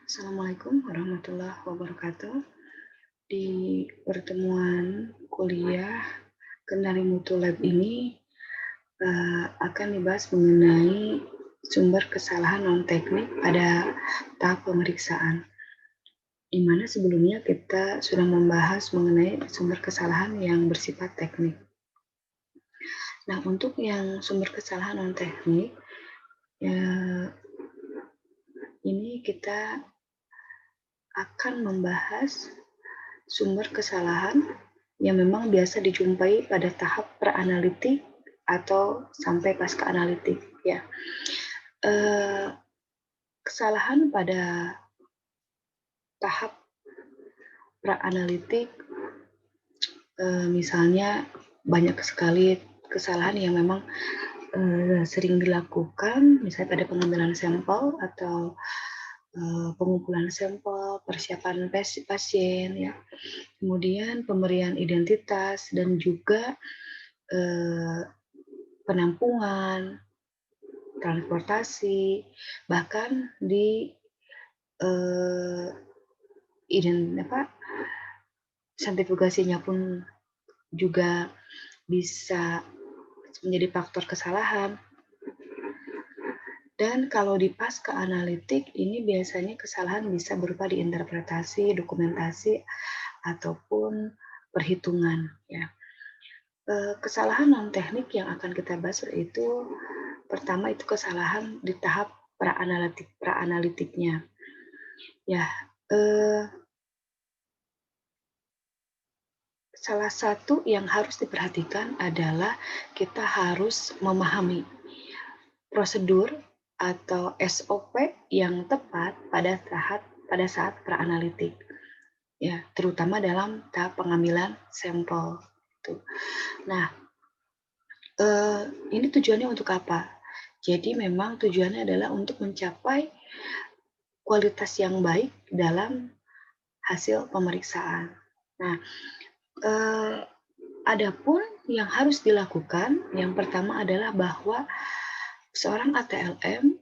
Assalamualaikum warahmatullahi wabarakatuh. Di pertemuan kuliah Kendali Mutu Lab ini akan dibahas mengenai sumber kesalahan non-teknik pada tahap pemeriksaan. Di mana sebelumnya kita sudah membahas mengenai sumber kesalahan yang bersifat teknik. Nah, untuk yang sumber kesalahan non-teknik, ya, ini kita akan membahas sumber kesalahan yang memang biasa dijumpai pada tahap pra-analitik atau sampai pasca analitik ya. Kesalahan pada tahap pra-analitik misalnya banyak sekali kesalahan yang memang sering dilakukan, misalnya pada pengambilan sampel atau pengumpulan sampel, persiapan pasien, ya. Kemudian pemberian identitas dan juga penampungan, transportasi, bahkan di sertifikasinya pun juga bisa menjadi faktor kesalahan. Dan kalau di pasca analitik ini biasanya kesalahan bisa berupa di interpretasi, dokumentasi, ataupun perhitungan ya. Kesalahan non teknik yang akan kita bahas itu pertama itu kesalahan di tahap pra-analitiknya. Ya, salah satu yang harus diperhatikan adalah kita harus memahami prosedur atau SOP yang tepat pada saat pra-analitik. Ya, terutama dalam tahap pengambilan sampel. Nah, ini tujuannya untuk apa? Jadi memang tujuannya adalah untuk mencapai kualitas yang baik dalam hasil pemeriksaan. Nah, adapun yang harus dilakukan, yang pertama adalah bahwa seorang ATLM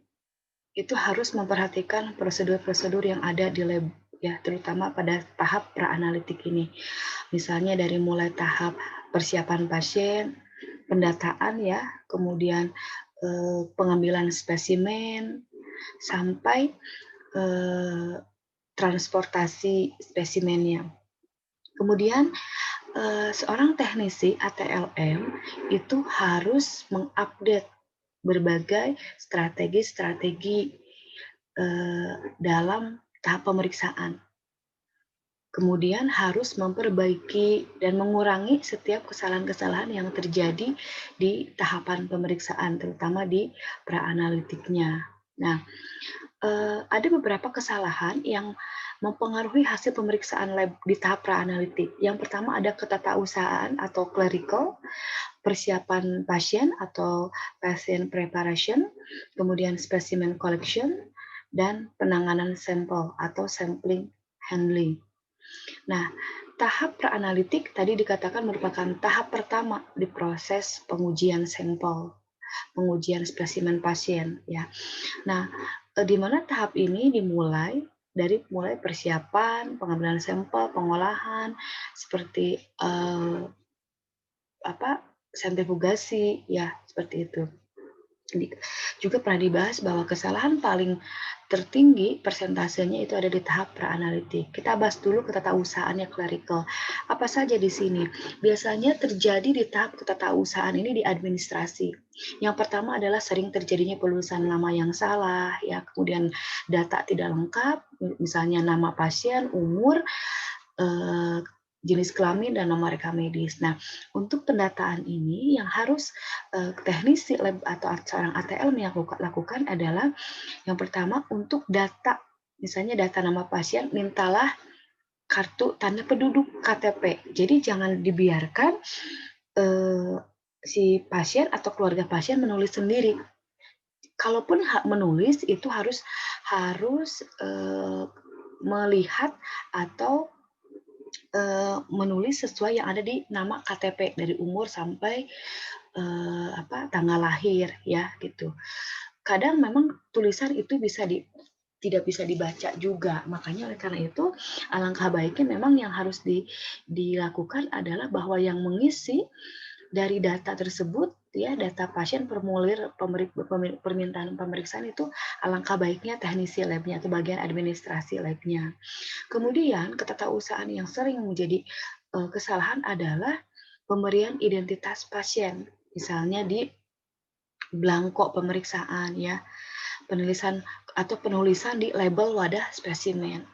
itu harus memperhatikan prosedur-prosedur yang ada di lab, ya, terutama pada tahap pra-analitik ini. Misalnya dari mulai tahap persiapan pasien, pendataan ya, kemudian pengambilan spesimen, sampai transportasi spesimennya. Kemudian seorang teknisi ATLM itu harus mengupdate berbagai strategi-strategi dalam tahap pemeriksaan. Kemudian harus memperbaiki dan mengurangi setiap kesalahan-kesalahan yang terjadi di tahapan pemeriksaan, terutama di pra-analitiknya. Nah, ada beberapa kesalahan yang mempengaruhi hasil pemeriksaan lab di tahap pra-analitik. Yang pertama ada ketatausahaan atau clerical, persiapan pasien atau patient preparation, kemudian specimen collection, dan penanganan sampel atau sampling handling. Nah, tahap pra-analitik tadi dikatakan merupakan tahap pertama di proses pengujian sampel, pengujian spesimen pasien ya. Nah, di mana tahap ini dimulai dari mulai persiapan, pengambilan sampel, pengolahan seperti sentrifugasi ya, seperti itu. Juga pernah dibahas bahwa kesalahan paling tertinggi persentasenya itu ada di tahap pra-analitik. Kita bahas dulu ketatausahaannya clerical. Apa saja di sini? Biasanya terjadi di tahap ketatausahaan ini di administrasi. Yang pertama adalah sering terjadinya penulisan nama yang salah, ya, kemudian data tidak lengkap, misalnya nama pasien, umur, jenis kelamin, dan nomor rekam medis. Nah, untuk pendataan ini yang harus teknisi lab atau seorang ATL yang lakukan adalah yang pertama untuk data, misalnya data nama pasien, mintalah kartu tanda penduduk KTP. Jadi jangan dibiarkan si pasien atau keluarga pasien menulis sendiri. Kalaupun menulis itu harus melihat atau menulis sesuai yang ada di nama KTP dari umur sampai tanggal lahir ya gitu. Kadang memang tulisan itu bisa tidak bisa dibaca juga. Makanya oleh karena itu, alangkah baiknya memang yang harus dilakukan adalah bahwa yang mengisi dari data tersebut, ya, data pasien, formulir permintaan pemeriksaan itu alangkah baiknya teknisi labnya atau bagian administrasi labnya. Kemudian ketatausahaan yang sering menjadi kesalahan adalah pemberian identitas pasien, misalnya di belangko pemeriksaan, ya, penulisan di label wadah spesimen,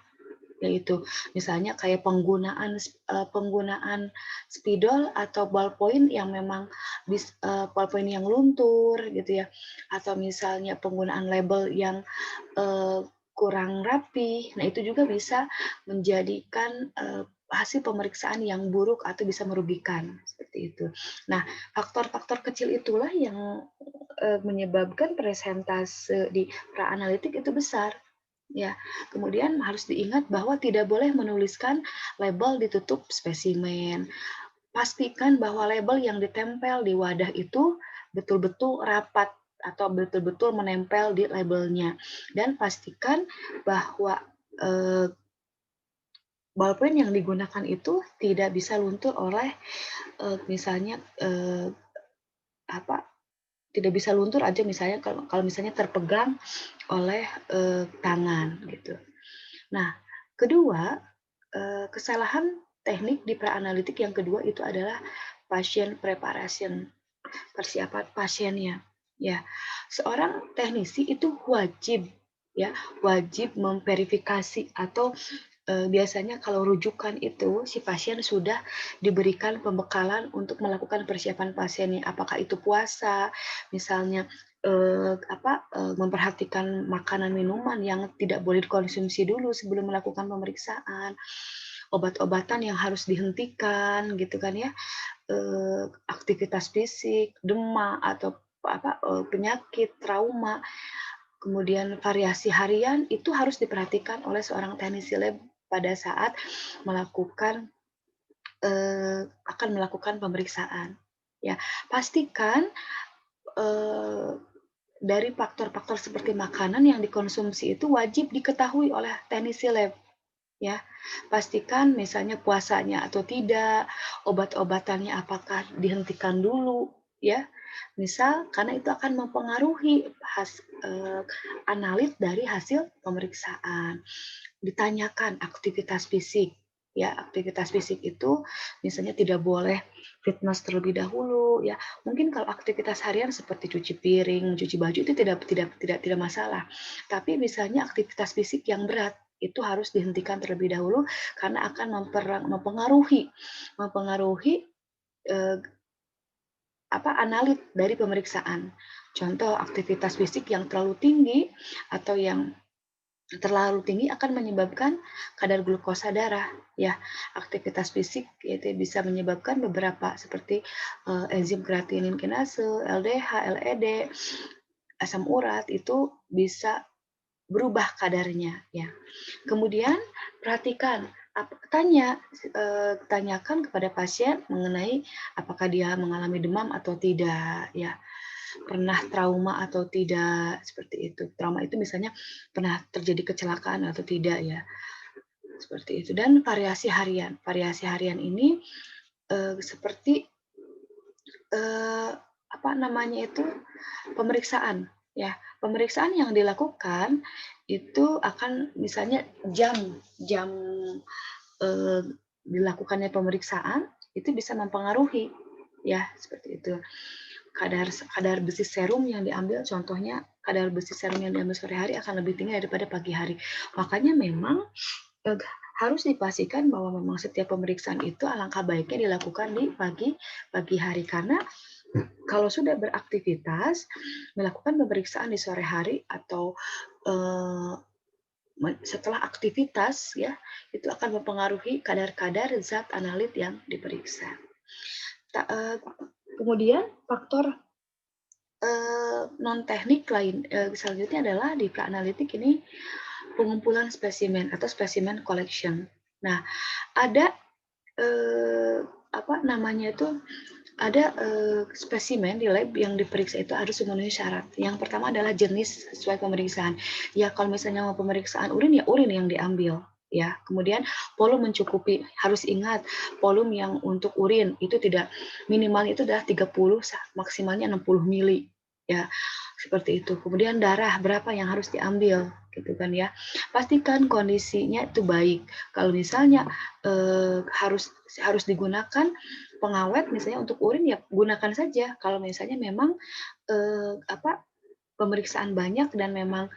yaitu misalnya kayak penggunaan spidol atau ballpoint yang memang ballpoint yang luntur gitu ya, atau misalnya penggunaan label yang kurang rapi. Nah, itu juga bisa menjadikan hasil pemeriksaan yang buruk atau bisa merugikan, seperti itu. Nah, faktor-faktor kecil itulah yang menyebabkan presentase di pra-analitik itu besar. Ya, kemudian harus diingat bahwa tidak boleh menuliskan label di tutup spesimen. Pastikan bahwa label yang ditempel di wadah itu betul-betul rapat atau betul-betul menempel di labelnya. Dan pastikan bahwa ballpoint yang digunakan itu tidak bisa luntur oleh misalnya apa tidak bisa luntur aja misalnya kalau misalnya terpegang oleh tangan gitu. Nah, kedua, kesalahan teknik di pra-analitik yang kedua itu adalah patient preparation, persiapan pasiennya. Ya, seorang teknisi itu wajib ya, wajib memverifikasi atau biasanya kalau rujukan itu si pasien sudah diberikan pembekalan untuk melakukan persiapan pasiennya, apakah itu puasa, misalnya memperhatikan makanan minuman yang tidak boleh dikonsumsi dulu sebelum melakukan pemeriksaan, obat-obatan yang harus dihentikan gitu kan ya, aktivitas fisik, demam atau penyakit, trauma, kemudian variasi harian itu harus diperhatikan oleh seorang teknisi lab pada saat melakukan akan melakukan pemeriksaan. Ya, pastikan dari faktor-faktor seperti makanan yang dikonsumsi itu wajib diketahui oleh teknisi lab. Ya, pastikan misalnya puasanya atau tidak, obat-obatannya apakah dihentikan dulu, ya. Misal karena itu akan mempengaruhi analit dari hasil pemeriksaan. Ditanyakan aktivitas fisik, ya, aktivitas fisik itu misalnya tidak boleh fitness terlebih dahulu, ya. Mungkin kalau aktivitas harian seperti cuci piring, mencuci baju itu tidak masalah. Tapi misalnya aktivitas fisik yang berat itu harus dihentikan terlebih dahulu karena akan mempengaruhi eh, analit dari pemeriksaan. Contoh aktivitas fisik yang terlalu tinggi atau yang terlalu tinggi akan menyebabkan kadar glukosa darah, ya. Aktivitas fisik itu bisa menyebabkan beberapa seperti enzim kreatinin kinase, LDH, LED, asam urat itu bisa berubah kadarnya, ya. Kemudian perhatikan, tanyakan kepada pasien mengenai apakah dia mengalami demam atau tidak, ya. Pernah trauma atau tidak, seperti itu. Trauma itu misalnya pernah terjadi kecelakaan atau tidak, ya, seperti itu. Dan variasi harian ini seperti pemeriksaan, ya. Pemeriksaan yang dilakukan itu akan misalnya jam eh, dilakukannya pemeriksaan itu bisa mempengaruhi, ya, seperti itu. Kadar besi serum yang diambil, contohnya kadar besi serum yang diambil sore hari akan lebih tinggi daripada pagi hari. Makanya memang harus dipastikan bahwa memang setiap pemeriksaan itu alangkah baiknya dilakukan di pagi hari, karena kalau sudah beraktivitas melakukan pemeriksaan di sore hari atau setelah aktivitas, ya, itu akan mempengaruhi kadar-kadar zat analit yang diperiksa. Kemudian faktor non teknik lain selanjutnya adalah di pra-analitik ini pengumpulan spesimen atau spesimen collection. Nah, ada apa namanya itu Ada spesimen di lab yang diperiksa itu harus memenuhi syarat. Yang pertama adalah jenis sesuai pemeriksaan. Ya, kalau misalnya mau pemeriksaan urin, ya urin yang diambil. Ya, kemudian volume mencukupi. Harus ingat, volume yang untuk urin itu tidak minimal itu adalah 30 maksimalnya 60 mili. Ya, seperti itu. Kemudian darah berapa yang harus diambil, gitu kan ya. Pastikan kondisinya itu baik. Kalau misalnya harus digunakan pengawet misalnya untuk urin ya gunakan saja. Kalau misalnya memang pemeriksaan banyak dan memang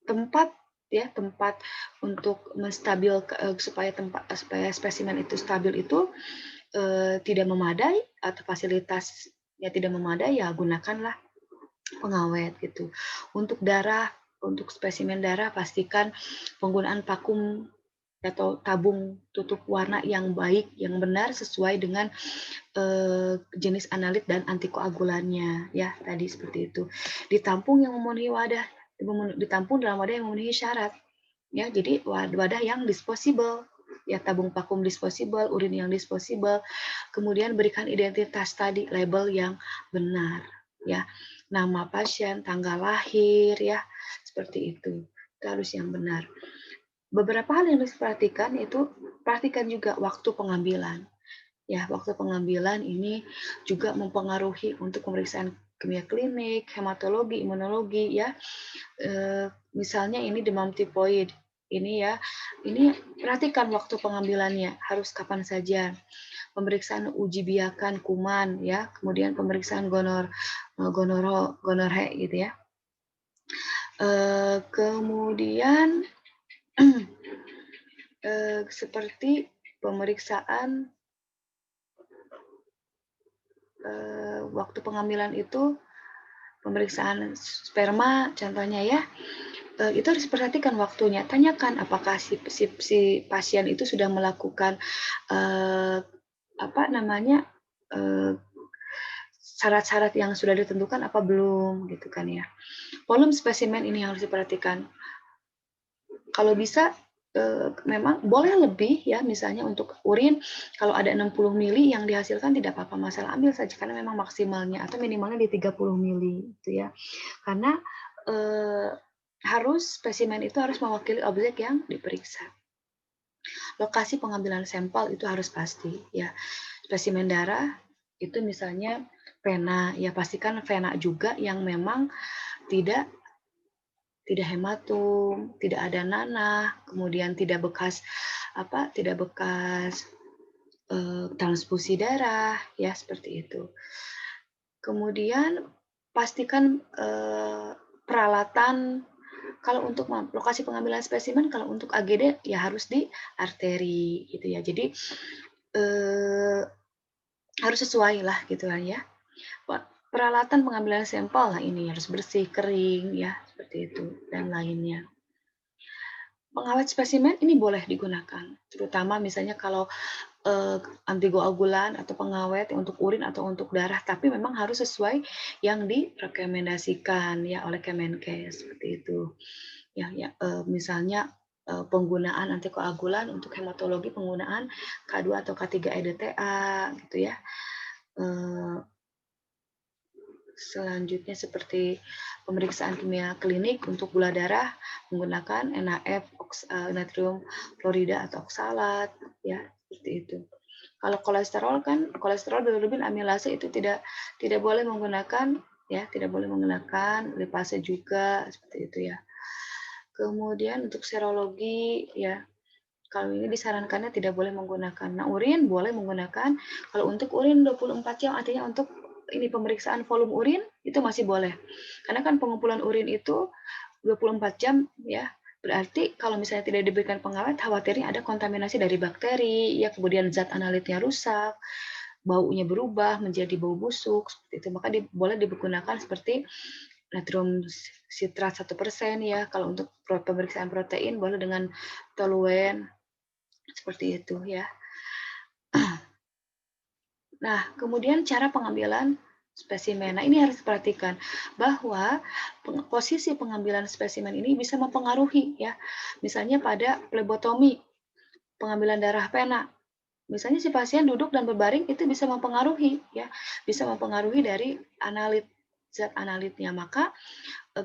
tempat tempat untuk supaya spesimen itu stabil itu tidak memadai atau fasilitasnya tidak memadai, ya gunakanlah pengawet gitu. Untuk darah, untuk spesimen darah pastikan penggunaan vakum atau tabung tutup warna yang baik, yang benar sesuai dengan jenis analit dan antikoagulannya ya tadi seperti itu. Ditampung yang memenuhi wadah, ditampung dalam wadah yang memenuhi syarat ya. Jadi wadah yang disposable ya, tabung vakum disposable, urin yang disposable. Kemudian berikan identitas tadi, label yang benar ya. Nama pasien, tanggal lahir ya, seperti itu. Itu harus yang benar. Beberapa hal yang harus diperhatikan itu, perhatikan juga waktu pengambilan. Ya, waktu pengambilan ini juga mempengaruhi untuk pemeriksaan kimia klinik, hematologi, imunologi ya. Misalnya ini demam tipoid. Ini ya, ini perhatikan waktu pengambilannya, harus kapan saja. Pemeriksaan uji biakan kuman ya, kemudian pemeriksaan gonorhe gitu ya. Kemudian seperti pemeriksaan waktu pengambilan itu, pemeriksaan sperma contohnya ya, itu harus diperhatikan waktunya. Tanyakan apakah si pasien itu sudah melakukan syarat-syarat yang sudah ditentukan apa belum gitu kan ya. Volume spesimen ini harus diperhatikan. Kalau bisa memang boleh lebih ya, misalnya untuk urin kalau ada 60 mili yang dihasilkan tidak apa-apa, masalah ambil saja karena memang maksimalnya atau minimalnya di 30 mili itu ya. Karena spesimen itu harus mewakili objek yang diperiksa. Lokasi pengambilan sampel itu harus pasti ya. Spesimen darah itu misalnya vena, ya pastikan vena juga yang memang tidak hematum, tidak ada nanah, kemudian tidak bekas transfusi darah, ya seperti itu. Kemudian pastikan peralatan, kalau untuk lokasi pengambilan spesimen, kalau untuk AGD ya harus di arteri gitu ya. Jadi harus sesuai lah gitu kan ya. Peralatan pengambilan sampel, nah ini harus bersih, kering ya, seperti itu dan lainnya. Pengawet spesimen ini boleh digunakan, terutama misalnya kalau antikoagulan atau pengawet untuk urin atau untuk darah, tapi memang harus sesuai yang direkomendasikan ya oleh Kemenkes seperti itu. Ya, misalnya penggunaan antikoagulan untuk hematologi, penggunaan K2 atau K3 EDTA gitu ya. Selanjutnya seperti pemeriksaan kimia klinik untuk gula darah menggunakan NaF, natrium klorida atau oksalat, ya seperti itu. Kalau kolesterol kan, kolesterol bilirubin amilase itu tidak boleh menggunakan ya, tidak boleh menggunakan, lipase juga seperti itu ya. Kemudian untuk serologi ya, kalau ini disarankannya tidak boleh menggunakan. Nah, urin boleh menggunakan. Kalau untuk urin 24 jam artinya untuk ini pemeriksaan volume urin itu masih boleh. Karena kan pengumpulan urin itu 24 jam ya. Berarti kalau misalnya tidak diberikan pengawet, khawatirnya ada kontaminasi dari bakteri, ya kemudian zat analitnya rusak, baunya berubah menjadi bau busuk, seperti itu. Maka boleh digunakan seperti natrium sitrat 1% ya. Kalau untuk pemeriksaan protein boleh dengan toluen, seperti itu ya. Nah, kemudian cara pengambilan spesimen. Nah, ini harus diperhatikan bahwa posisi pengambilan spesimen ini bisa mempengaruhi ya. Misalnya pada plebotomi, pengambilan darah pena. Misalnya si pasien duduk dan berbaring itu bisa mempengaruhi ya, bisa mempengaruhi dari zat analitnya. Maka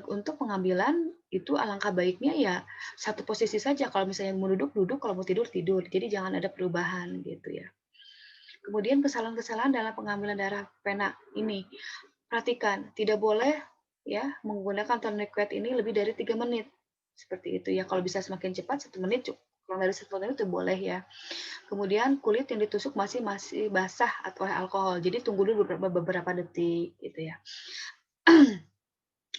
untuk pengambilan itu alangkah baiknya ya satu posisi saja. Kalau misalnya mau duduk, duduk, kalau mau tidur, tidur. Jadi jangan ada perubahan gitu ya. Kemudian kesalahan-kesalahan dalam pengambilan darah pena ini, perhatikan tidak boleh ya menggunakan tourniquet ini lebih dari 3 menit. Seperti itu ya. Kalau bisa semakin cepat 1 menit cukup. Kurang dari 1 menit itu boleh ya. Kemudian kulit yang ditusuk masih basah atau oleh alkohol. Jadi tunggu dulu beberapa detik gitu ya.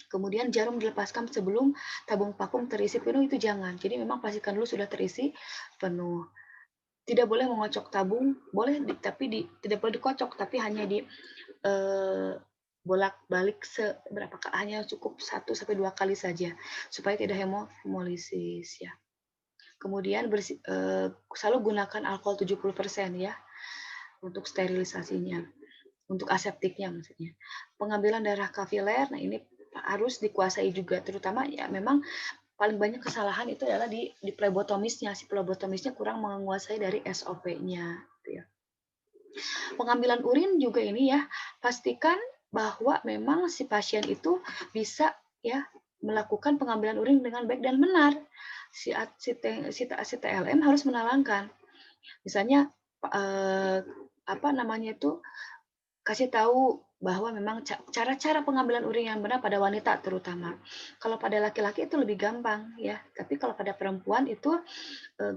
Kemudian jarum dilepaskan sebelum tabung vakum terisi penuh itu jangan. Jadi memang pastikan dulu sudah terisi penuh. Tidak boleh mengocok tabung, boleh tapi tidak boleh dikocok, tapi hanya di bolak-balik seberapa hanya cukup 1 sampai 2 kali saja supaya tidak hemolisis ya. Kemudian selalu gunakan alkohol 70% ya untuk sterilisasinya, untuk aseptiknya maksudnya. Pengambilan darah kapiler, nah ini harus dikuasai juga, terutama ya memang paling banyak kesalahan itu adalah di plebotomisnya, si plebotomisnya kurang menguasai dari SOP-nya gitu ya. Pengambilan urin juga ini ya, pastikan bahwa memang si pasien itu bisa ya melakukan pengambilan urin dengan baik dan benar. Si TLM harus menerangkan. Misalnya apa namanya itu kasih tahu bahwa memang cara-cara pengambilan urin yang benar pada wanita terutama. Kalau pada laki-laki itu lebih gampang ya, tapi kalau pada perempuan itu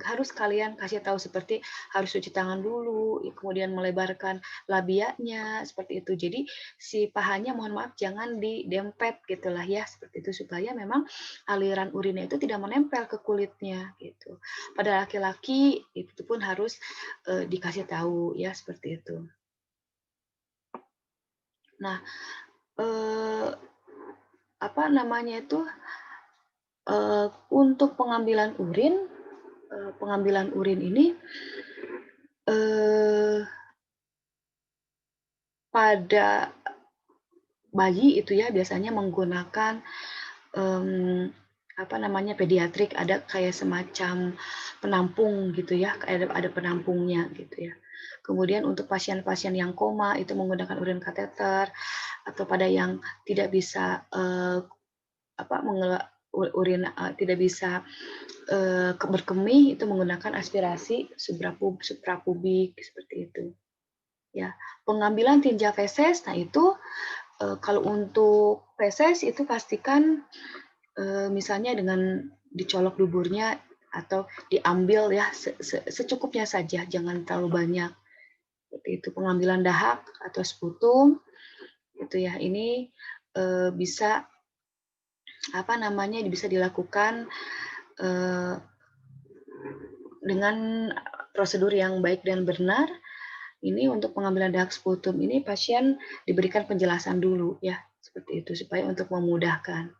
harus kalian kasih tahu seperti harus cuci tangan dulu, kemudian melebarkan labianya seperti itu. Jadi si pahanya mohon maaf jangan didempet gitulah ya, seperti itu supaya memang aliran urinnya itu tidak menempel ke kulitnya gitu. Pada laki-laki itu pun harus dikasih tahu ya seperti itu. Nah, apa namanya itu untuk pengambilan urin ini pada bayi itu ya biasanya menggunakan apa namanya pediatrik, ada kayak semacam penampung gitu ya, ada penampungnya gitu ya. Kemudian untuk pasien-pasien yang koma itu menggunakan urin kateter, atau pada yang tidak bisa urin tidak bisa berkemih itu menggunakan aspirasi suprapubik seperti itu. Ya, pengambilan tinja feses, nah itu kalau untuk feses itu pastikan misalnya dengan dicolok duburnya atau diambil ya secukupnya saja, jangan terlalu banyak. Seperti itu. Pengambilan dahak atau sputum itu ya, ini bisa apa namanya bisa dilakukan dengan prosedur yang baik dan benar. Ini untuk pengambilan dahak sputum ini pasien diberikan penjelasan dulu ya, seperti itu supaya untuk memudahkan.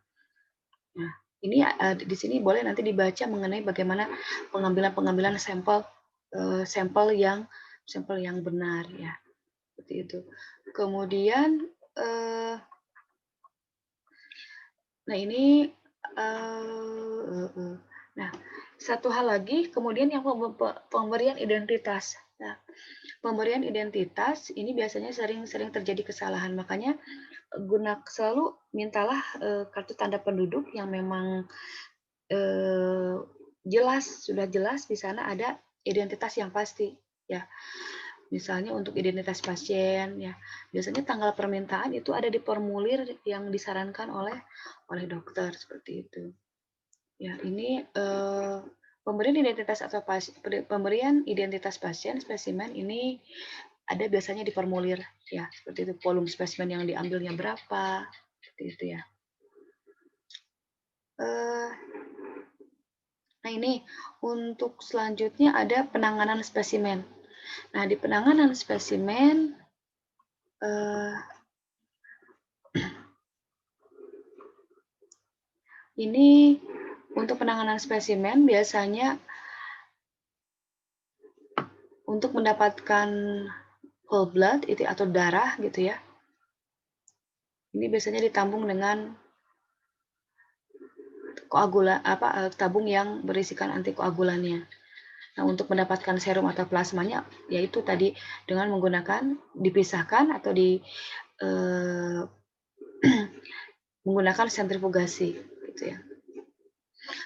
Nah, ini di sini boleh nanti dibaca mengenai bagaimana pengambilan sampel yang benar ya, seperti itu. Kemudian nah ini nah satu hal lagi kemudian yang pemberian identitas. Nah, pemberian identitas ini biasanya sering terjadi kesalahan, makanya selalu mintalah kartu tanda penduduk yang memang sudah jelas di sana ada identitas yang pasti ya. Misalnya untuk identitas pasien ya, biasanya tanggal permintaan itu ada di formulir yang disarankan oleh dokter seperti itu. Ya, ini pemberian identitas pasien spesimen ini ada biasanya di formulir ya, seperti itu volume spesimen yang diambilnya berapa, seperti itu ya. Nah ini untuk selanjutnya ada penanganan spesimen. Nah di penanganan spesimen ini untuk penanganan spesimen biasanya untuk mendapatkan whole blood itu atau darah gitu ya. Ini biasanya ditambung dengan tabung yang berisikan antikoagulannya. Nah, untuk mendapatkan serum atau plasmanya, yaitu tadi dengan menggunakan dipisahkan atau menggunakan sentrifugasi, gitu ya.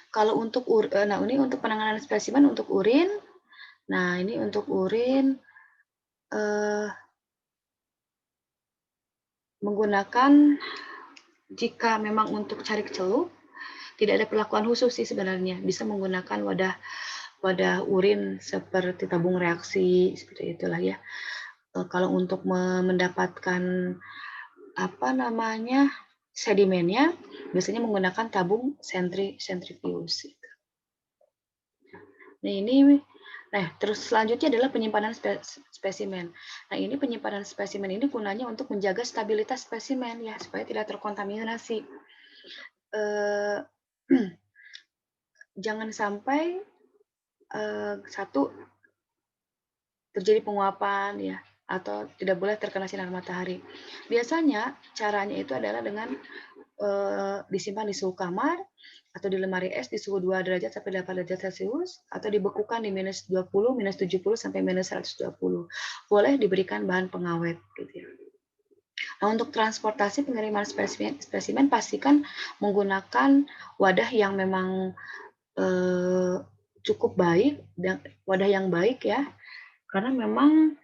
Kalau untuk nah ini untuk penanganan spesimen untuk urin. Nah, ini untuk urin menggunakan jika memang untuk cari celup, tidak ada perlakuan khusus sih sebenarnya. Bisa menggunakan wadah urin seperti tabung reaksi, seperti itulah ya. Kalau untuk mendapatkan sedimennya, biasanya menggunakan tabung sentrifuge. Nah, terus selanjutnya adalah penyimpanan spesimen. Nah, ini penyimpanan spesimen ini gunanya untuk menjaga stabilitas spesimen ya, supaya tidak terkontaminasi. Jangan sampai satu terjadi penguapan ya, atau tidak boleh terkena sinar matahari. Biasanya caranya itu adalah dengan disimpan di suhu kamar atau di lemari es di suhu 2 derajat sampai 8 derajat Celcius, atau dibekukan di minus 20, minus 70 sampai minus 120. Boleh diberikan bahan pengawet gitu ya. Nah, untuk transportasi pengiriman spesimen pastikan menggunakan wadah yang memang cukup baik, dan wadah yang baik ya, karena memang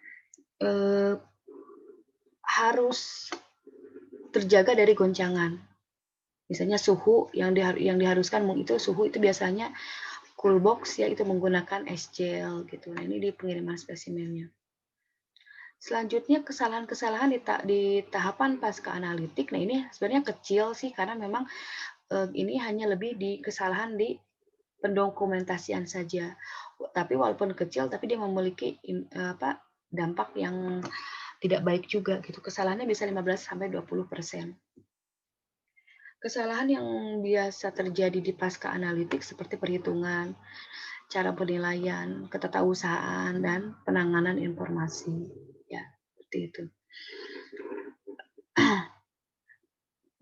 harus terjaga dari goncangan. Misalnya suhu yang diharuskan itu suhu itu biasanya cool box ya, itu menggunakan es gel gitu. Nah, ini di pengiriman spesimennya. Selanjutnya kesalahan-kesalahan di tahapan pasca analitik. Nah, ini sebenarnya kecil sih karena memang ini hanya lebih di kesalahan di pendokumentasian saja. Tapi walaupun kecil tapi dia memiliki dampak yang tidak baik juga gitu. Kesalahannya bisa 15 sampai 20%. Kesalahan yang biasa terjadi di pasca analitik seperti perhitungan, cara penilaian, ketetausahaan, dan penanganan informasi. Ya, seperti itu.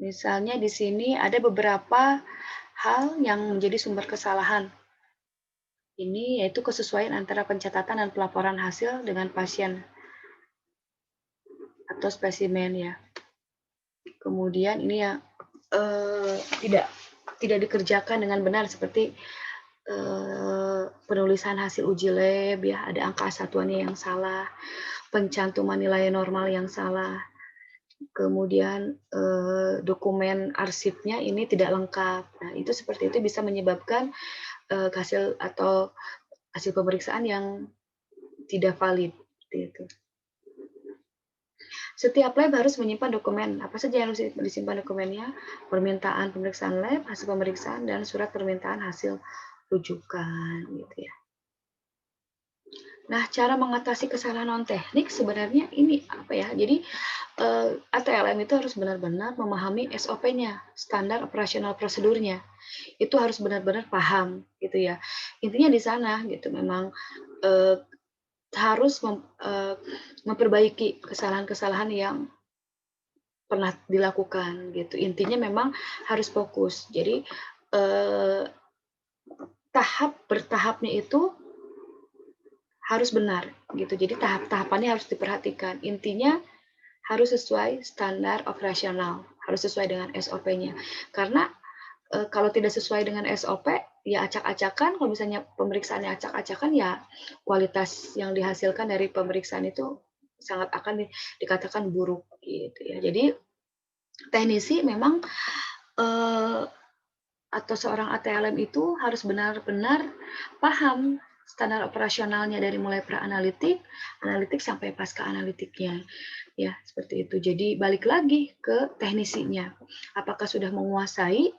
Misalnya di sini ada beberapa hal yang menjadi sumber kesalahan. Ini yaitu kesesuaian antara pencatatan dan pelaporan hasil dengan pasien atau spesimen ya. Kemudian ini ya tidak dikerjakan dengan benar seperti penulisan hasil uji lab ya, ada angka satuannya yang salah, pencantuman nilai normal yang salah, kemudian dokumen arsipnya ini tidak lengkap. Nah, itu seperti itu bisa menyebabkan hasil pemeriksaan yang tidak valid. Gitu. Setiap lab harus menyimpan dokumen. Apa saja yang harus disimpan dokumennya? Permintaan pemeriksaan lab, hasil pemeriksaan, dan surat permintaan hasil rujukan. Gitu ya. Nah, cara mengatasi kesalahan non-teknik sebenarnya ini apa ya? Jadi, ATLM itu harus benar-benar memahami SOP-nya, standar operasional prosedurnya. Itu harus benar-benar paham, gitu ya. Intinya di sana, gitu. Memang harus memperbaiki kesalahan-kesalahan yang pernah dilakukan, gitu. Intinya memang harus fokus. Jadi, bertahapnya itu harus benar gitu. Jadi tahap-tahapannya harus diperhatikan. Intinya harus sesuai standar operasional, harus sesuai dengan SOP-nya. Karena kalau tidak sesuai dengan SOP, ya acak-acakan. Kalau misalnya pemeriksaannya acak-acakan, ya kualitas yang dihasilkan dari pemeriksaan itu sangat akan dikatakan buruk gitu ya. Jadi teknisi memang atau seorang ATLM itu harus benar-benar paham standar operasionalnya dari mulai pra-analitik, analitik sampai pasca analitiknya. Ya, seperti itu. Jadi balik lagi ke teknisinya. Apakah sudah menguasai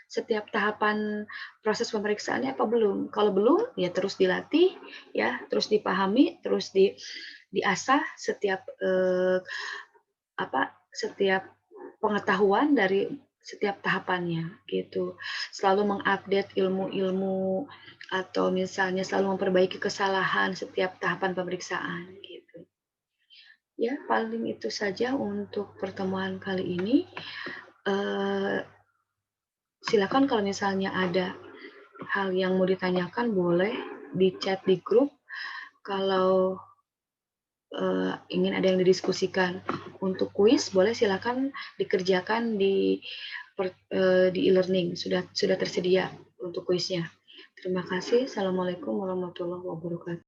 setiap tahapan proses pemeriksaannya apa belum? Kalau belum, ya terus dilatih, ya, terus dipahami, terus diasah setiap setiap pengetahuan dari setiap tahapannya gitu. Selalu mengupdate ilmu-ilmu atau misalnya selalu memperbaiki kesalahan setiap tahapan pemeriksaan gitu. Ya, paling itu saja untuk pertemuan kali ini. Silakan kalau misalnya ada hal yang mau ditanyakan boleh. di chat di grup kalau ingin ada yang didiskusikan. Untuk kuis boleh silakan dikerjakan di e-learning, sudah tersedia untuk kuisnya. Terima kasih. Assalamualaikum warahmatullahi wabarakatuh.